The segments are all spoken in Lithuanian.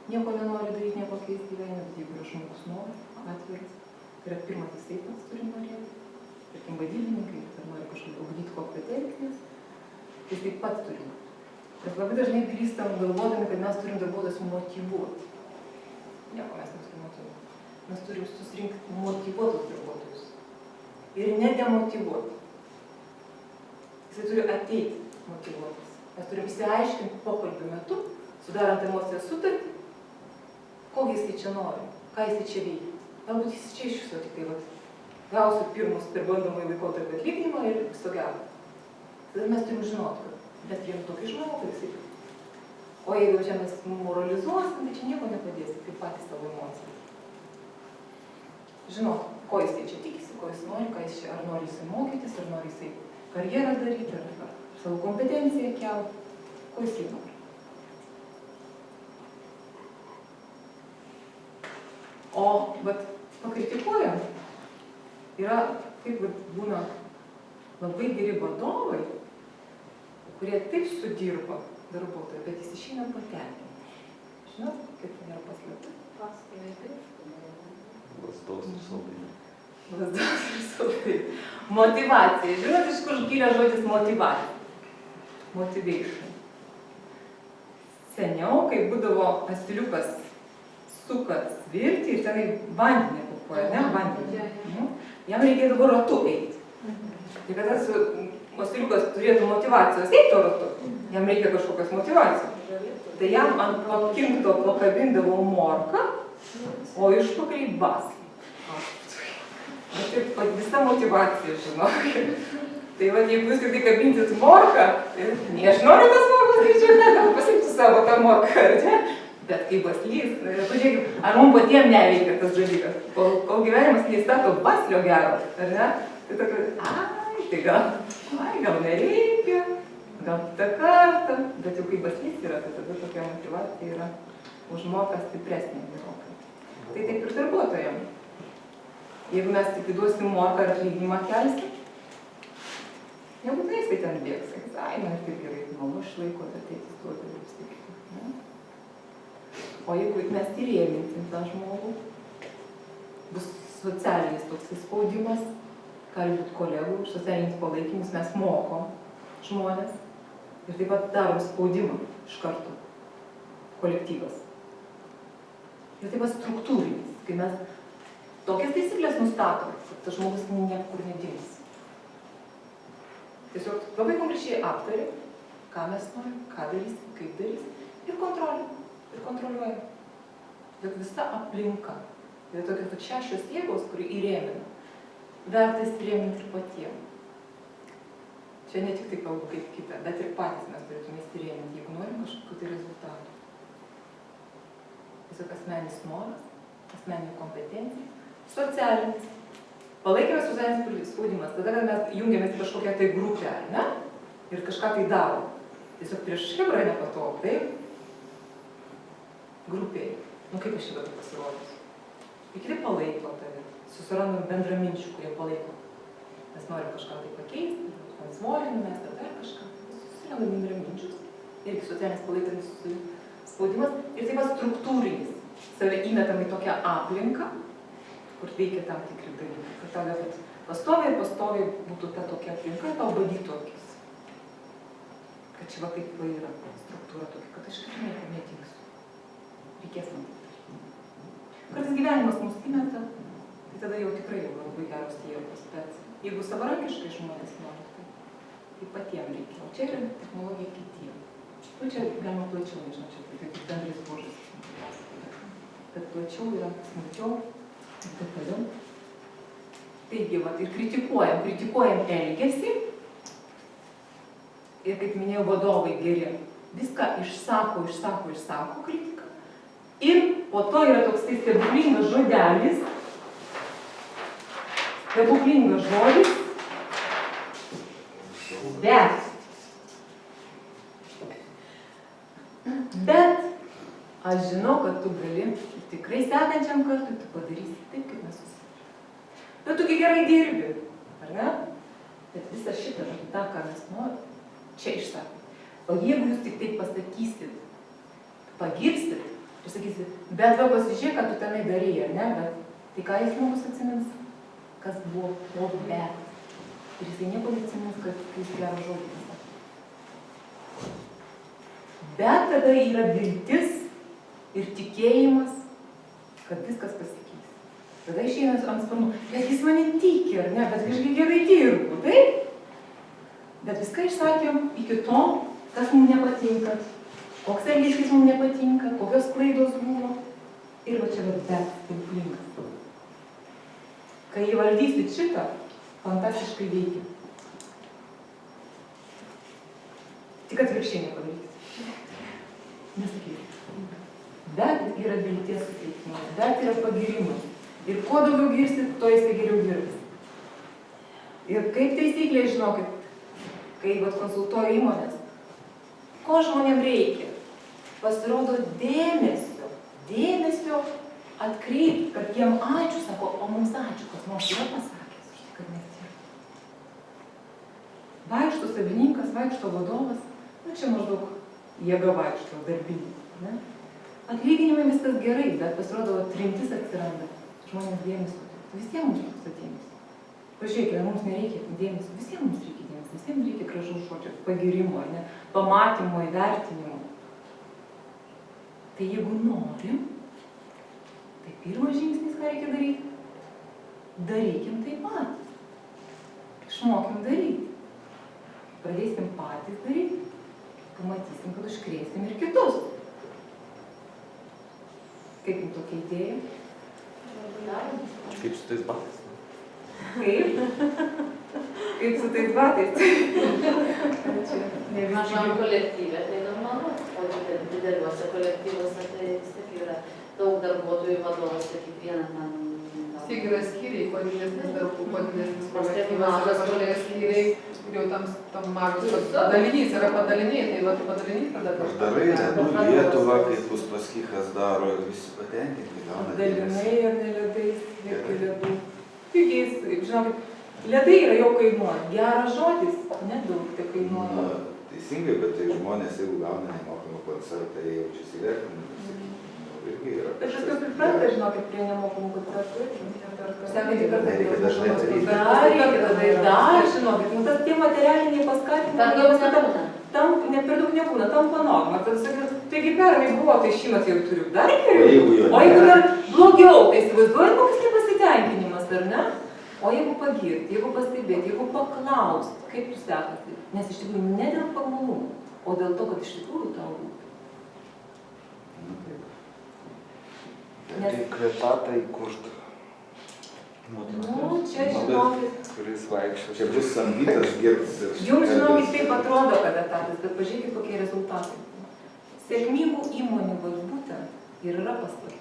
nieko nenori daryti, nieko keisti gyvenime, bet jeigu yra žmogus nori, atviras, tai yra pirmas jisai pats turi norėti. Tarkim, vadybininkai, ar nori kažkaip ugdyti kompetencijas, jis taip pat turi. Bet labai dažnai grįstam galvodami, kad mes turim darbuotojus motyvuoti. Nieko mes neturim motyvuoti. Mes turim susirinkti motyvuotus darbuotojus. Ir nedemotyvuoti. Jisai turi ateiti motyvuotas. Mes turim įsiaiškinti pokalbių metu, sudarant emociją sutartį, kokį jisai čia nori, ką jisai čia veikia. Galbūt jis čia iš viso tik tai gausiu pirmus per bandomąjį laikotarpį atlyginimą ir viso gero. Tada mes turim žinoti, kad mes turim tokį žmogų, jisai. O jeigu čia mes moralizuosim, tai čia nieko nepadės, tai patys savo emocijas. Žinot, ko jisai čia tikisi, ko jis nori, ką jis čia, ar nori jisai mokytis, ar nori jisai karjerą daryti, ar savo kompetenciją kelti, ko jisai nori. O, bet pakritikuojam, yra, kaip būna labai geri vadovai, kurie taip sudirba darbuotojai, bet jis išeina patenkinti. Žinot, kaip tai nėra paslėpta? Lasdos ir saldainiai. Lasdos ir saldainiai. Motyvacija. Žinot, iš kur kilęs žodis motyvacija? Motivation. Seniau, kai būdavo asiliukas suka svirti ir tenai vandenį papuoja, ne? Vandenį. Jam reikėdavo ratu eiti. Ir kad tas asiliukas turėtų motyvacijos eiti to ratu, jam reikia kažkokios motyvacijos. Tai jam ant pakinkto pakabindavo morką, o išpakalį baslį. Bet ir visa motyvacija, žinok. Tai va, jeigu jūs tik tai kabinsit morką, tai aš noriu tas morkas, tai čia negal pasiekti savo tą morką, ar ne? Bet kai baslys, pažiūrėkime, ar mums patiems neveikia tas dalykas. Kol gyvenimas neįstato baslio gero, ar ne? Tai tokia, gal nereikia, gal kitą kartą. Bet jau kai baslys yra, tai tada tokia motyvacija yra užmoka stipresnė gerokai. Tai taip ir darbuotojams. Jeigu mes tik įduosim morką ar atlyginimą kelsim, nebūtinai jisai ten bėgs. Man ir taip gerai, mama išlaiko, tai tėtis duoda ir vis tik. O jeigu mes įrėminsim tą žmogų, bus socialinis toks spaudimas, gali būti kolegų, socialinis palaikymus, mes mokom žmonės ir taip pat darom spaudimą iš karto, kolektyvas. Ir taip pat struktūrinis, kai mes tokias taisyklės nustatom, kad tas žmogus niekur nedings. Tiesiog labai konkrečiai aptari, ką mes norim, ką darysim, kaip darysim ir kontroliuojam. Bet visa aplinka, yra tokios 6 jėgos, kuri įrėmina. Vertas įrėminti ir patiems. Čia ne tik tai kalbu kaip kita, bet ir patys mes turėtume įrėminti, jeigu norim kažkokių tai rezultatų. Tiesiog asmeninis noras, asmeninė kompetencija, socialinis. Palaikymas socialinis spaudimas. Tada, kad mes jungiamės į kažkokią tai grupę, ar ne? Ir kažką tai darom. Tiesiog prieš hebrą nepatogu, taip? Grupėje. Kaip aš šitą pasirodys? Ir kiti palaiko tave. Susirandam bendraminčių, kurie palaiko. Mes norim kažką tai pakeisti, man svorinu, mes tada kažką. Susirandam bendraminčius. Irgi socialinis palaikymas spaudimas. Ir taip pat struktūrinis. Save įmetam į tokią aplinką, kur veikia tam tikri dalykai. Kad tave pastoviai būtų ta tokia aplinka, tau badytų akis. Kad čia va taip yra struktūra tokia, kad aš kaip nieko netinksiu. Reikės man tai daryti. Kartais gyvenimas mus įmeta, tai tada jau tikrai jau labai geros jėgos. Bet jeigu savarankiškai žmonės nori, tai patiems reikia. O čia yra technologija kitiem. Čia galima plačiau, nežinau, čia kaip bendrais požiūris. Bet plačiau yra, smulkiau ir taip toliau. Taigi, ir kritikuojam elgesį. Ir kaip minėjau, vadovai geri. Viską išsako kritiką. Ir po to yra toks stebuklingas žodelis, stebuklingas žodis, bet aš žinau, kad tu gali tikrai sekančiam kartui, tu padarysi taip, kaip mes susitarėme. Bet tu gerai dirbi, ar ne? Bet visą šitą, tą, ką mes norim, čia išsakyti. O jeigu jūs tik taip pasakysit, pagirsit, Ir sakysi, bet va pasižiūrėk, kad tu tenai darei, ar ne, bet tai ką jis žmogus atsimins, kas buvo po bet. Ir jisai nieko neatsimins, kad jis gerą žodį pasakė. Bet tada yra viltis ir tikėjimas, kad viskas pasikeis. Tada išeina ant sparnų, bet jis mane tiki, ar ne, bet kažkaip gerai dirbu, taip? Bet viską išsakėm iki to, kas mums nepatinka, koks elgesys mums nepatinka, kokios klaidos buvo. Ir va čia bet stebuklingas. Kai įvaldysit šitą, fantastiškai veikia. Tik atvirkščiai nepadarysit. Nesakykit. Bet yra vilties suteikimas, bet yra pagirimas. Ir kuo daugiau girsit, to jisai geriau dirbs. Ir kaip taisyklė, žinokit, kai konsultuoju įmonės, ko žmonėm reikia? Pasirodo dėmesio atkreipti, kad jiem ačiū, sako, o mums ačiū, kas nors yra pasakęs, už tai, kad mes dirbame. Vaikšto savininkas, vaikšto vadovas, na čia maždaug jėga vaikšto darbinė. Ne? Atlyginimai viskas gerai, bet pasirodo trintis atsiranda. Žmonės dėmesio. Visiems mums trūksta dėmesio. Pažiūrėkime, mums nereikia dėmesio, visiems mums reikia dėmesio, visiems reikia gražaus žodžio, pagirimo, ne? Pamatymo, įvertinimo. Tai jeigu norim, tai pirmas žingsnis, ką reikia daryti? Darykim taip pat. Išmokim daryti. Pradėsim patys daryti, pamatysim, kad užkrėsim ir kitus. Kaip jums tokia idėja? Kaip su tais batais? Kaip? Kaip su tais batais? Mažam kolektyve, tai normalu, o dideliuose kolektyvuose tai vis tiek yra daug darbuotojų vadovas, tai kiekvieną ten... Tiek yra skyriai, kuo didesnis darbų, kuo didesnis kolektyvas, yra kažkokie skyriai, ir jau tam mažas padalinys yra padaliniai, tai va, padalinys tada kažkas. Darai, ledų Lietuvą, kaip Uspaskichas daro, ir visi patenkinti gauna. Dalinai ir neledais, irgi ledų. Pigiais, žinokit, ledai yra jau kainuoja. Geras žodis, nedaug tai kainuoja. Teisingai, bet tai žmonės, jeigu gauna nemokamą koncertą, jie jaučiasi įvertinami. Irgi yra Bet aš kaip pripranta, žinokit, prie nemokamų koncertų. Sekantį kartą. Reikia dažnai daryti. Dar, žinokit, nu tas tie materialiniai paskatinimai, tam ne per daug nebūna, tam panorma. Taigi pernai buvo, tai šįmet jau turiu dar geriau. O jeigu dar blogiau, tai įsivaizduojat, koks nepasitenkinimas, ar ne? O jeigu pagirti, jeigu pastebėti, jeigu paklausti, kaip tu sekasi, nes iš tikrųjų ne dėl pamalumo, o dėl to, kad iš tikrųjų tau rūpi. Tai kvėpatą įkurti. Nu, čia žinokit. Kuris vaikščia. Čia bus samdytas girtas. Jums žinokit taip atrodo, kad etatas, bet pažiūrėkit, kokie rezultatai. Sėkmingų įmonių būtent ir yra paslaptis.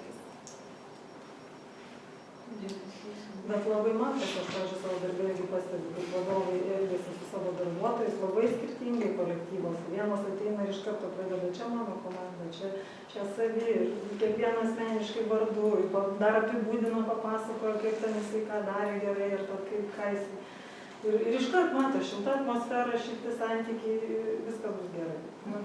Bet labai matosi, aš savo darbę irgi pastebiu, kad vadovai elgiasi su savo darbuotojais labai skirtingai kolektyvos. Vienas ateina ir iš karto pradeda, čia mano komanda, čia savi, ir kiekvieną asmeniškai vardu, dar apibūdino, papasakojo, kaip ten jisai ką darė gerai ir ką jisai. Ir iškart mato, šilta atmosfera, šilti santykiai, viskas bus gerai.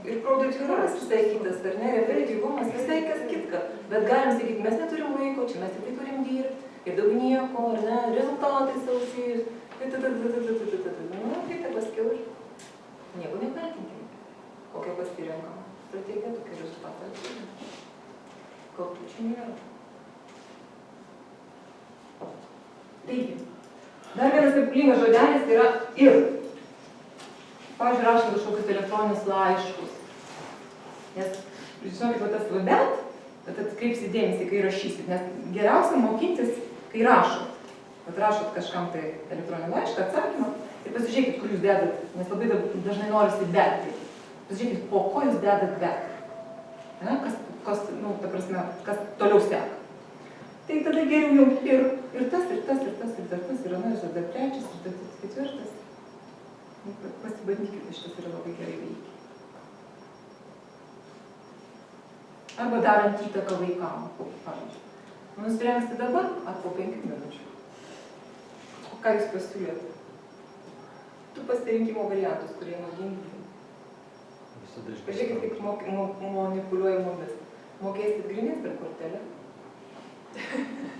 Ir produktyvumas visai kitas, ar ne, efektyvumas visai kas kitka. Bet galim sakyti, mes neturim laiko, čia mes tik turim dirbti. Ir daug nieko, ar ne, rezultatai sausi, nu, tai paskiau ir nieko nepertinkim. Kokią pasirenkam strategiją, tokia rezultatą atsiūrėm. Kaltų čia nėra. Taigi, dar vienas stebuklingas žodelis tai yra ir. Pavyzdžiui, rašant kažkokius elektroninius laiškus. Nes, žinokit, tas bet atkreipsit dėmesį, kai rašysit, nes geriausia mokintis, kai rašot. Bet rašot kažkam tai elektroninį laišką, atsakymą ir pasižiūrėkit, kur jūs dedat, nes labai dažnai norisi bet. Pasižiūrėkit, po ko jūs dedat bet. Kas toliau seka. Tai tada geriau jau ir tas, ir tas, ir tas, ir tas, ir anas, ir dar trečias, ir tas ketvirtas. Pasibandykite, šitas yra labai gerai veikia. Arba darant įtaką vaikam, pavyzdžiui. Nuspręsti dabar ar po 5 minučių. O ką jūs pasiūlėt? Tu pasirinkimo variantus, kurie naudingi. Pažiūrėkit, kaip manipuliuoja mumis. Mokėsit grynais per kortelę?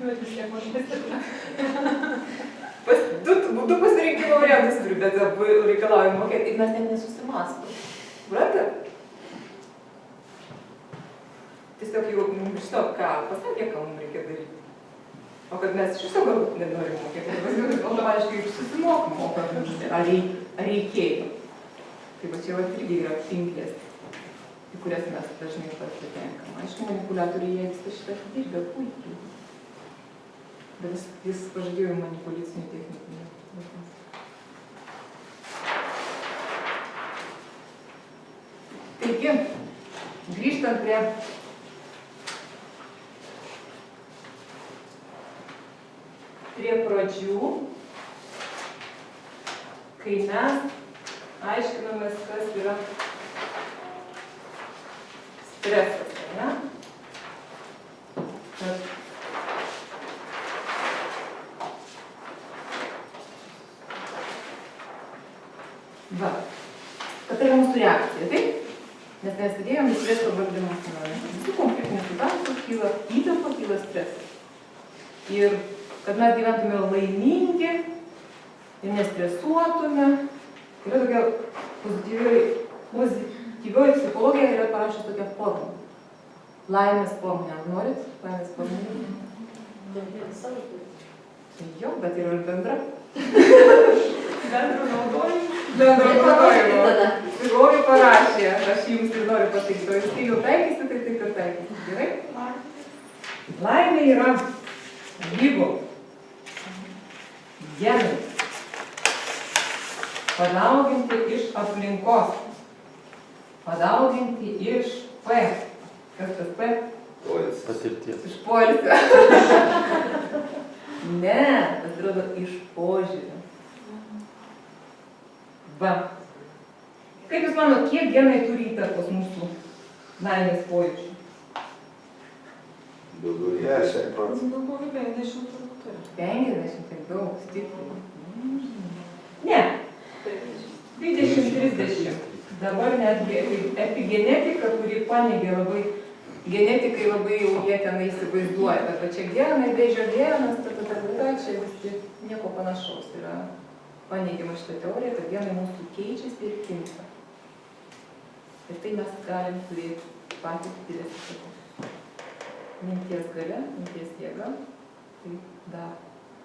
Bet vis tiek mokėsit. Du pasirinkimo variantus turiu, bet abu reikalaujam mokėti ir mes net nesusimastom. Suprantat? Tiesiog jau žinot, ką pasakė, ką mums reikia daryti. O kad mes iš viso galbūt nenorim mokėti, tai automatiškai susimokom, o kad ar reikėjo. Tai va čia irgi yra pinklės, į kurias mes dažnai patenkam. Aišku, manipuliatoriai jie visą šitą dirbė puikiai. Bet jis pažadėjo manipuliacinių technikų. Taigi, grįžtant prie pradžių, kai mes aiškinamės, kas yra stresas, ne? Kad va, kad tai yra mūsų reakcija, taip? Nes mes sėdėjom į streso valdymą. Visų konfliktinių situacijų kyla įtampa, kyla stresas. Ir kad mes gyventume laimingi ir nestresuotume, yra tokia pozityvioji psichologija yra parašęs tokią formą. Laimės formą. Norit laimės formą? Jo, bet yra ir bendra. Bendro naudojimo. Psichologija parašė, aš jums ir noriu pasakyti, o jūs kai jau taikysite, tai taip ir taikysite. Gerai? Laimė yra gyvo. Genai. Padauginti iš aplinkos. Padauginti iš P. Kas tas P? Poilsis. Patirties. Iš poilsio. Ne, pasirodo iš požiūrio. Va. Kaip jūs manot, kiek genai turi įtakos mūsų laimės pojūčių? Daugiau nei 10%. Daugiau kaip 50 turbūt turi. 50, tiek daug, stipriai. Ne. 20-30. Dabar netgi epigenetika, kuri paneigė labai, genetikai labai jau jie tenai įsivaizduoja, bet va čia genai, vėžio genas, čia visi nieko panašaus yra paneigiama šitą teoriją, kad genai mūsų keičiasi ir kinta. Ir tai mes galim turėti patys didesnį. Minties galia, minties jėga, tai dar.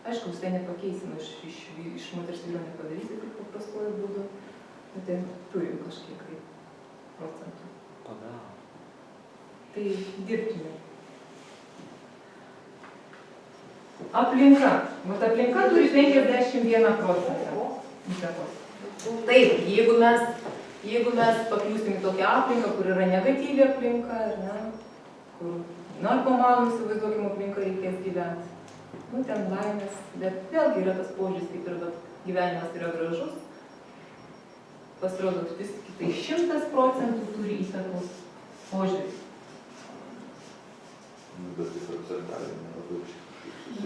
Aišku, visai nepakeisim, iš moters vyro nepadarysi kaip paprastuoju būdu, bet ten turim kažkiek kaip procentų. Padaro. Tai dirbtume. Aplinka. Vat aplinka turi 51% įtakos. Taip, jeigu mes pakliūsim į tokią aplinką, kur yra negatyvi aplinka, ar ne, kur narkomanų įsivaizduokim aplinką reikės gyventi. Nu, ten laimės, bet vėlgi yra tas požiūris, kaip ir gyvenimas yra gražus. Pasirodo, vis kitai 100% turi įtakos požiūris. Bet tai procentaliai nelabai.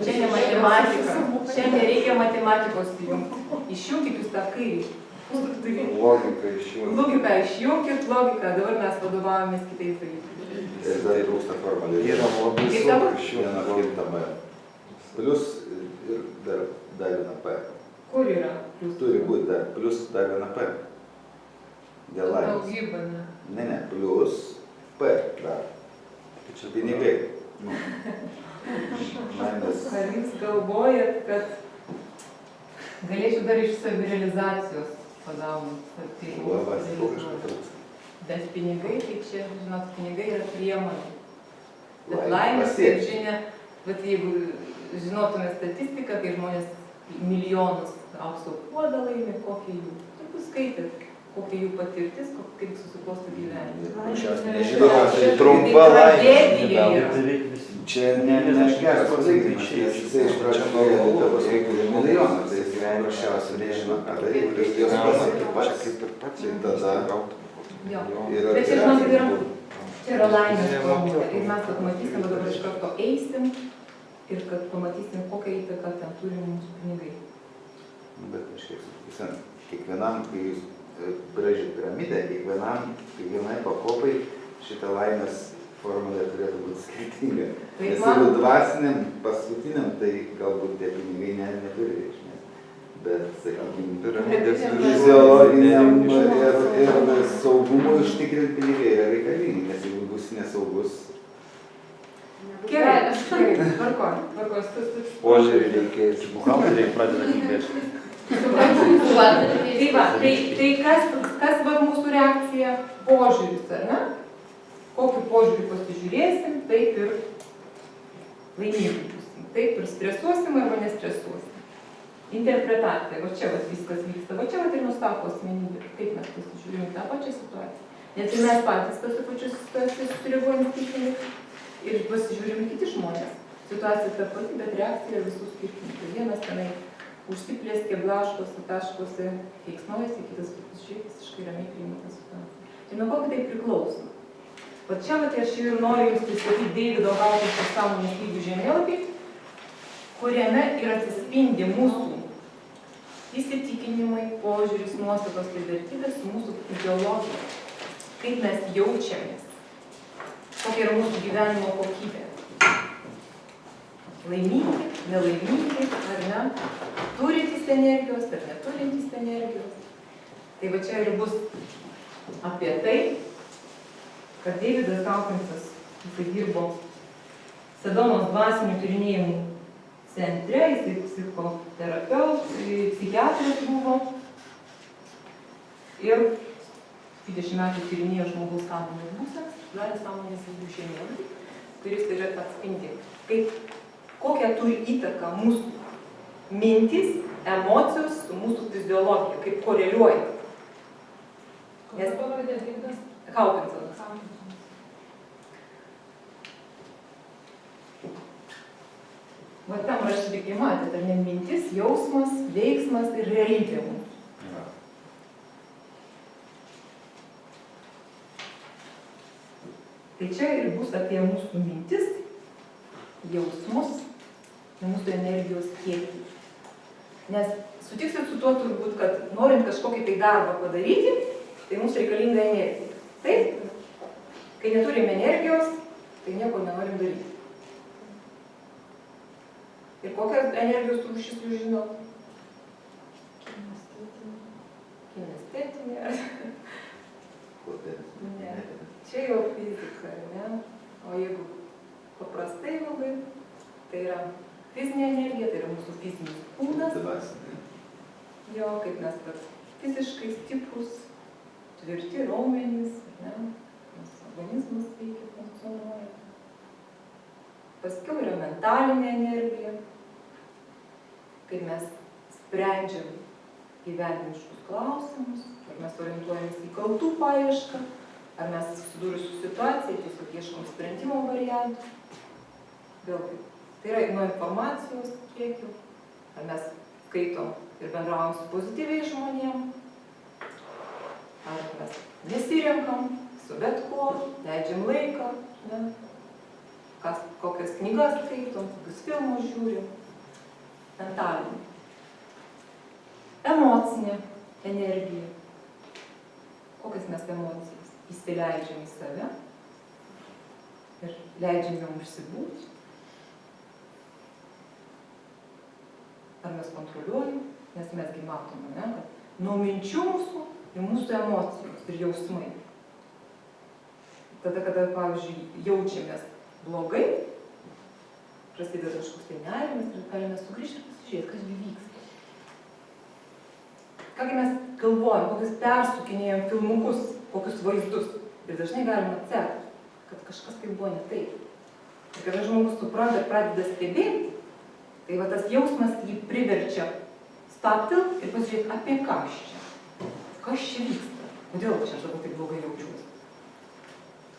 Čia ne matematika, čia nereikia matematikos įjungti. Išjungkit jūs tą kairį. Logika išjungti. Logiką išjungkit, logiką, dabar mes vadovavomės kitais dalykais. Ir dar trūksta formaliai. Yra labai Kaip sunku dabar? Viena kinta B. Plius ir dar viena P. Kur yra? Turi būti dar, plius dar viena P. Dėl laimės. Daugybė, ne? Ne, plius P dar. Čia pinigai. Laimės. Ar jūs galvojat, kad galėčiau dar iš savirealizacijos padaunti? Labai logiška trūksta. Bet pinigai, tai čia, žinot, pinigai yra priemonė. Bet Laimė laimės, kaip pasiekti. žinia, bet jeigu žinotume statistiką, kai žmonės milijonus aukso puodą laimi, kokie jų, tai jūs skaitėt, kokia jų patirtis, kaip susiklosto gyvenimas. Tai trumpa tragedija laimė. yra. Beveik visi. Čia ne geras pasakymas, nes jisai iš pradžio galvoja, paskui milijoną, tai jis paprasčiausiai nežino, ką daryti, ir jos pasakė pats, kaip ir pats, ir tada Jo. yra Bet čia, žinokit, čia yra laimės formulė. Ir mes kad matysim, dabar iš karto eisim ir kad pamatysim, kokią įtaką ten turi mūsų pinigai. Bet kažkiek sakysim, kiekvienam, kai jūs brėžit piramidę, kiekvienai pakopai šitą laimės formulė turėtų būti skirtinga. Tai Nes man- jeigu dvasiniam, paskutiniam, tai galbūt tie pinigai neturi reikšmės. Bet, sakykime, fiziologiniam ir saugumui užtikrinti pinigai yra reikalingi, nes jeigu bus nesaugus, Gerai, tvarkoj. Požiūrį reikės, buhalteriai pradeda kalbėti. Tai va, tai kas va mūsų reakcija? Požiūris, ar ne? Kokiu požiūriu pasižiūrėsim, taip ir laimingi būsim. Taip ir stresuosim arba nestresuosim. Interpretacija, va čia va viskas vyksta, va čia va ir nusako asmenybė, kaip mes pasižiūrime tą pačią situaciją. Nes ir mes patys tas pačius situacijas sureaguojam skirtingai ir pasižiūrime kiti žmonės. Situacija ta pati, bet reakcija yra visų skirtinga. Vienas tenai užsiplėskė, blaškosi, taškosi, keiksnojasi, kitas visiškai ramiai priima tą situaciją. Ir nuo ko tai priklauso? Va čia va aš ir noriu jums pristatyti Deivido Gautės pasąmonės lygių žemėlapį, kuriame ir atsispindi mūsų įsitikinimai, požiūris, nuostatos ir vertybės, mūsų fiziologija, kaip mes jaučiamės, kokia yra mūsų gyvenimo kokybė. Laimingi, nelaimingi, ar ne, turintys energijos, ar neturintys energijos. Tai va čia ir bus apie tai, kad Deividas Gautensas, jisai dirbo Sedonos dvasinių tyrinėjimų centre, jisai psichoterapeutas, psichiatras buvo ir 20 metų tyrinėjo žmogaus sąmonės būsenas, darė sąmonės lygių žemėlapį, kuris ir atspindi, kokią turi įtaką mūsų mintys, emocijos su mūsų fiziologija, kaip koreliuoja. Kokia pavardė Deividas? Gautensas. Va tam rašykai matėte, ne mintis, jausmas, veiksmas ir realybė mūsų. Tai čia ir bus apie mūsų mintis, jausmus ir mūsų energijos kiekį. Nes sutiksit su tuo turbūt, kad norint kažkokį tai darbą padaryti, tai mums reikalinga energija. Taip? Kai neturime energijos, tai nieko nenorim daryti. Ir kokias energijos rūšis jūs žinot? Kinestetinė. Ne. Čia jau fizika, ne? O jeigu paprastai labai, tai yra fizinė energija, tai yra mūsų fizinis kūnas. Jo, kaip mes fiziškai stiprus, tvirti raumenys, ne? Mūsų organizmas veikia, funkcionuoja. Paskiau yra mentalinė energija, kaip mes sprendžiam gyvenimiškus klausimus, ar mes orientuojamės į kaltų paiešką, ar mes susidūrus su situacija, tiesiog ieškom sprendimo variantų. Vėlgi, tai yra nuo informacijos kiekio, ar mes skaitom ir bendraujam su pozityviais žmonėm, ar mes nesirenkam su bet kuo, leidžiam laiką, ne? Kokias knygas skaitom, kokius filmus žiūrim. Mentalinė. Emocinė energija. Kokias mes emocijas įsileidžiam į save ir leidžiam jom užsibūti. Ar mes kontroliuojam, nes mesgi matome, ne, kad nuo minčių mūsų ir mūsų emocijos ir jausmai. Tada, kada, pavyzdžiui, jaučiamės blogai, prasideda kažkoks tai nerimas ir galime sugrįžti ir pasižiūrėti, kas vyksta. Kągi mes galvojam, kokius persukinėjom filmukus, kokius vaizdus. Ir dažnai galime atsekti, kad kažkas tai buvo ne taip. Ir kada žmogus supranta ir pradeda stebėti, tai va tas jausmas jį priverčia stabtelti ir pasižiūrėti, apie ką aš čia. Kas čia vyksta? Kodėl čia aš dabar taip blogai jaučiuosi?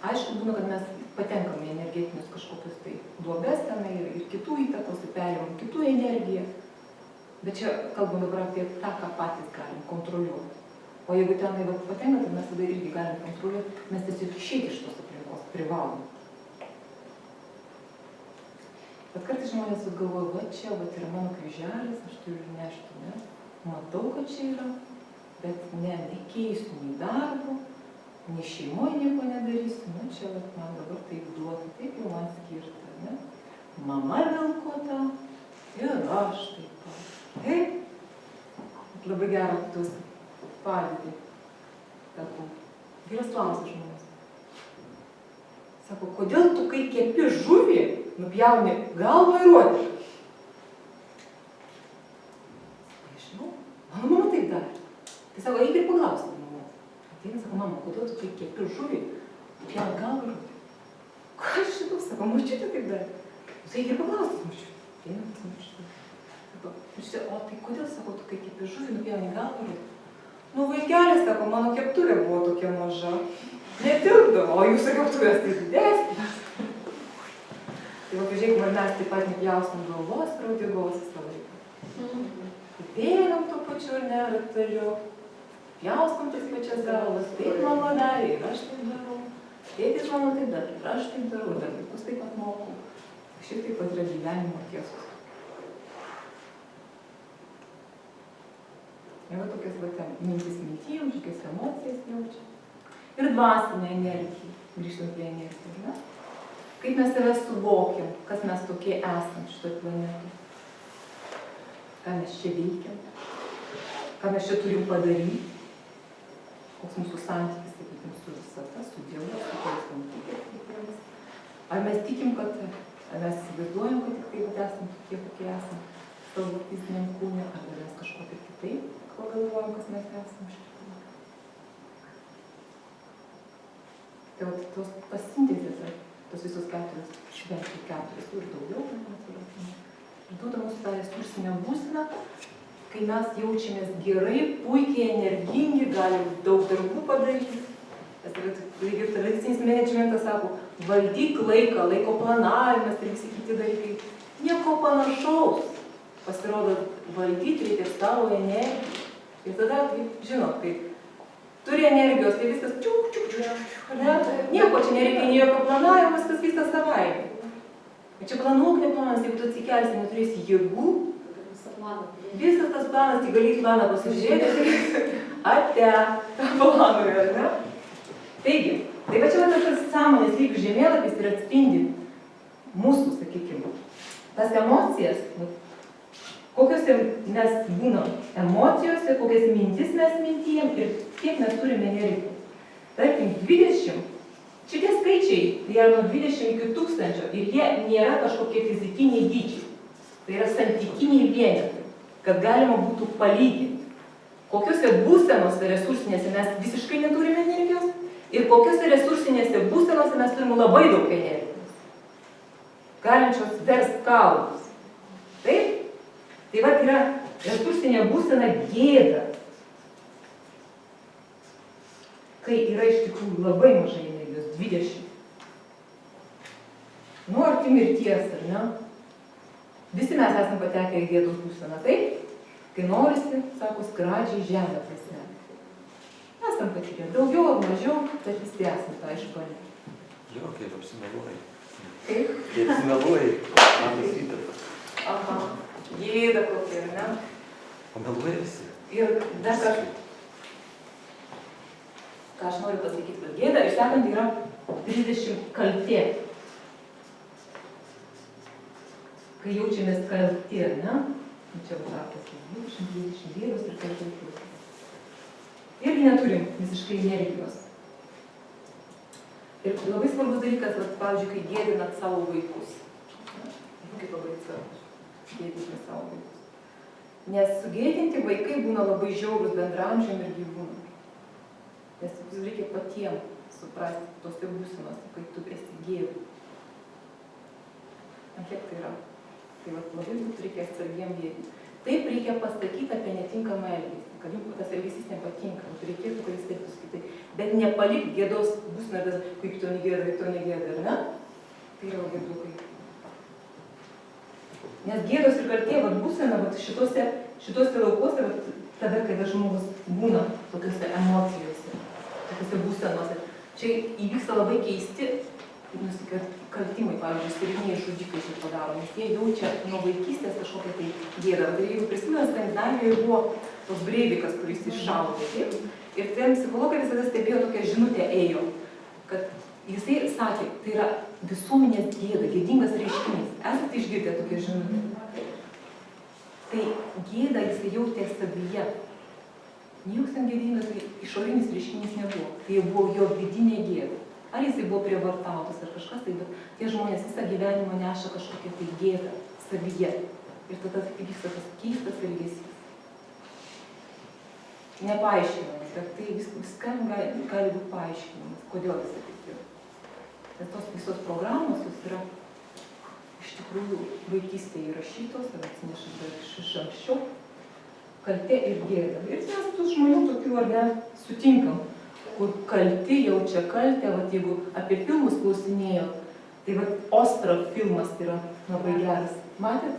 Aišku, būna, kad mes patenkam į energetinius kažkokius tai duobes tenai ir kitų įtakos, ir perimam kitų energiją. Bet čia kalbam dabar apie tą, ką patys galim kontroliuoti. O jeigu tenai patenka, tai mes tada irgi galim kontroliuoti, mes tiesiog išeiti iš tos aplinkos privalom. Bet kartais žmonės galvoja, va čia yra mano kryželis, aš turiu nešti, ne? Matau, kad čia yra, bet nekeisiu nei darbo, nei šeimoje nieko nedarysiu, nu čia vat, man dabar taip duota, taip jau man skirta, ne? Mama vilkota ir aš taip pat. Taip, labai gerą tuos pavyzdį. Sako, geras klausimas žmonės. Sako, kodėl tu, kai kepi žuvį, nupjauni galvą ir uodegą? Nežinau, mano mama taip darė. Tai sako, eik ir paklausti mama. Ateina, sako, mama, kodėl tu, kai kepi žuvį, nupjauni galvą ir uodegą? Ką aš žinau, sako, močiutė taip darė. Tai eik ir paklausti močiutė. Ateina pas močiutę. Sako, močiutė, o tai kodėl, sako, tu, kai kepi žuvį, nupjauni galvą ir uodegą? Nu, vaikelis, sako, mano keptuvė buvo tokia maža. Netilpdavo, o jūsų keptuvės tai didesnės. Tai va, pažiūrėkime, ar mes taip pat nepjaustam galvos ir uodegos visą laiką. Bėgam tuo pačiu ir neratariu. Pjaustam tas pačias galvas. Taip mama darė ir aš taip darau. Tėtis mano taip darė ir aš taip darau. Dar vaikus taip pat mokau. Šiaip taip pat yra gyvenimo tiesos. Ir va tokias mintis mintijom, tokias emocijas jaučia. Ir dvasinė energija, grįžtant prie energijos, ne? Kaip mes save suvokiam, kas mes tokie esam šitoj planetoj. Ką mes čia veikiam, ką mes čia turim padaryti, koks mūsų santykis, sakykim, su visata, su Dievu, su kuriais mums. Ar mes tikim, kad, ar mes įsivaizduojam, kad tik taip esam tokie, kokie esam savo fiziniam kūne, ar dar mes kažko tai kitaip, ko galvojam, kas mes esam šitą. Tai vat tos sintezės, tos visos keturios, švenčiai keturios, ir daugiau, duoda mūsų tą resursinę būseną, kai mes jaučiamės gerai, puikiai, energingi, galim daug darbų padaryti. Lygiai tradicinis managementas sako, valdyk laiką, laiko planavimas ir visi kiti dalykai. Nieko panašaus. Pasirodo, valdyti reikia savo energiją. Ir tada, žinot, kaip turi energijos, tai viskas nieko čia nereikia, nei jokio planavimo, viskas vyksta savaime. Ir čia planuok neplanas, jeigu tu atsikelsi, neturėsi jėgų, visas tas planas, tai gali į planą pasižiūrėti, ate, tą planą yra, ne? Taigi, tai va čia tas sąmonės lygių žemėlapis ir atspindi mūsų, sakykime, tas emocijas, kokios mes būnam emocijose, kokias mintis mes mintijam ir kiek mes turime energijos. Tarkim, 20, šitie skaičiai, tai yra nuo 20 iki 1000 ir jie nėra kažkokie fizikiniai dydžiai. Tai yra santykiniai vienetai, kad galima būtų palyginti, kokiuose būsenose resursinėse mes visiškai neturime energijos ir kokiuose resursinėse būsenose mes turime labai daug energijos, galinčios verst kalnus. Taip? Tai va yra resursinė būsena gėda, kai yra iš tikrųjų labai mažai energijos, 20. Nu, arti mirties, ar ne? Visi mes esame patekę į gėdos būseną, taip? Kai norisi, sako, skradžiai žemę prasme. Esam patyrę daugiau ar mažiau, bet visi esame tą išbandę. Jo, kaip apsimeluoji. Kaip? Kaip apsimeluoji, man tas įtakas. Aha, gėda kokia, ne? Pameluoji visi. Ir dar ką aš noriu pasakyti, kad gėda, išsakant, yra 30 kaltė. Kai jaučiamės kaltė, ne? Čia vasakas 20 vyrus ir kaltė. Irgi neturim visiškai energijos. Ir labai svarbus dalykas, pavyzdžiui, kai gėdinat savo vaikus. Kaip labai svarbus. Gėdinti savo vaikus. Nes sugėdinti vaikai būna labai žiaurūs bendramžiam ir gyvūnam. Nes jūs reikia patiems suprasti tose būsenose, kai tu esi gėda. Kiek tai yra? Tai labai reikia atsargiem gėdinti. Taip reikia pasakyti apie netinkamą elgesį, kad jums tas elgesys nepatinka, reikėtų, kad jis taip suskaitai. Bet nepalikti gėdos būseną, kaip to negėda, ar ne? Tai yra labai blogai. Nes gėdos ir kaltė būsena šitose laukuose, tada, kada žmogus būna tokiuose emocijose, tokiuose būsenose. Čia įvyksta labai keisti nusikaltimai, pavyzdžiui, seriniai žudikai čia padaro, nes jie jaučia nuo vaikystės kažkokią tai gėdą. Tai jeigu prisimenat, Skandinavijoje buvo toks Breivikas, kuris iššaudė, taip? Ir ten psichologai visada stebėjo tokią žinutę ėjo, kad jisai sakė, tai yra visuomenės gėda, gėdingas reiškinys. Esate išgirdę tokią žinutę? Tai gėda jisai jautė savyje. Joks ten gėdingas išorinis reiškinys nebuvo. Tai buvo jo vidinė gėda. Ar jisai buvo prievartautas ar kažkas tai, bet tie žmonės visą gyvenimą neša kažkokią tai gėdą savyje. Ir tada vyksta tas keistas elgesys. Nepaaiškinamas, bet tai viskam gali būti paaiškinamas, kodėl jisai taip yra. Bet tos visos programos jos yra iš tikrųjų vaikystėje įrašytos, ar atsinešas dar iš anksčiau, kaltė ir gėda. Ir mes tų žmonių tokių ar ne sutinkam, kur kalti jaučia kaltę, vat jeigu apie filmus klausinėjo, tai vat Ostrov filmas yra labai geras. Matėt?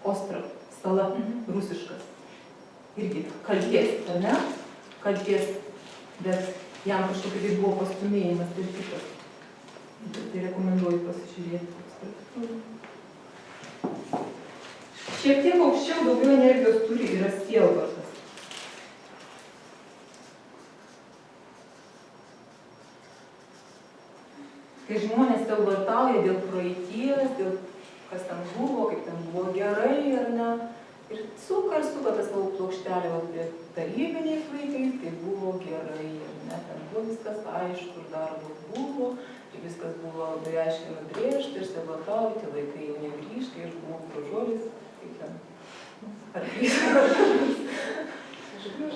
Ostrov, sala, rusiškas. Irgi kaltės, ar ne? Kaltės, bet jam kažkokia tai buvo pastumėjimas ir kitas. Tai rekomenduoju pasižiūrėti. Šiek tiek aukščiau daugiau energijos turi yra sielvartas. Kai žmonės sielvartauja dėl praeities, dėl kas ten buvo, kaip ten buvo gerai ar ne. Ir suka tą savo plokštelę prie tarybiniais laikais, tai buvo gerai, ar ne. Ten buvo viskas aišku, ir darbas buvo, ir viskas buvo labai aiškiai nubrėžta, ir sielvartauja, tie laikai jau negrįžta, kai aš buvau gražuolis, kaip ten.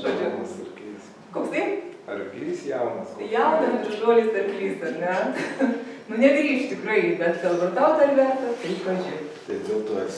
Jaunas arklys. Koks tai? Arklys jaunas. Jaunas gražuolis arklys, ar ne? Nu negrįž tikrai, bet sielvartauti ar verta, tai pažiūrėk. Tai dėl to ir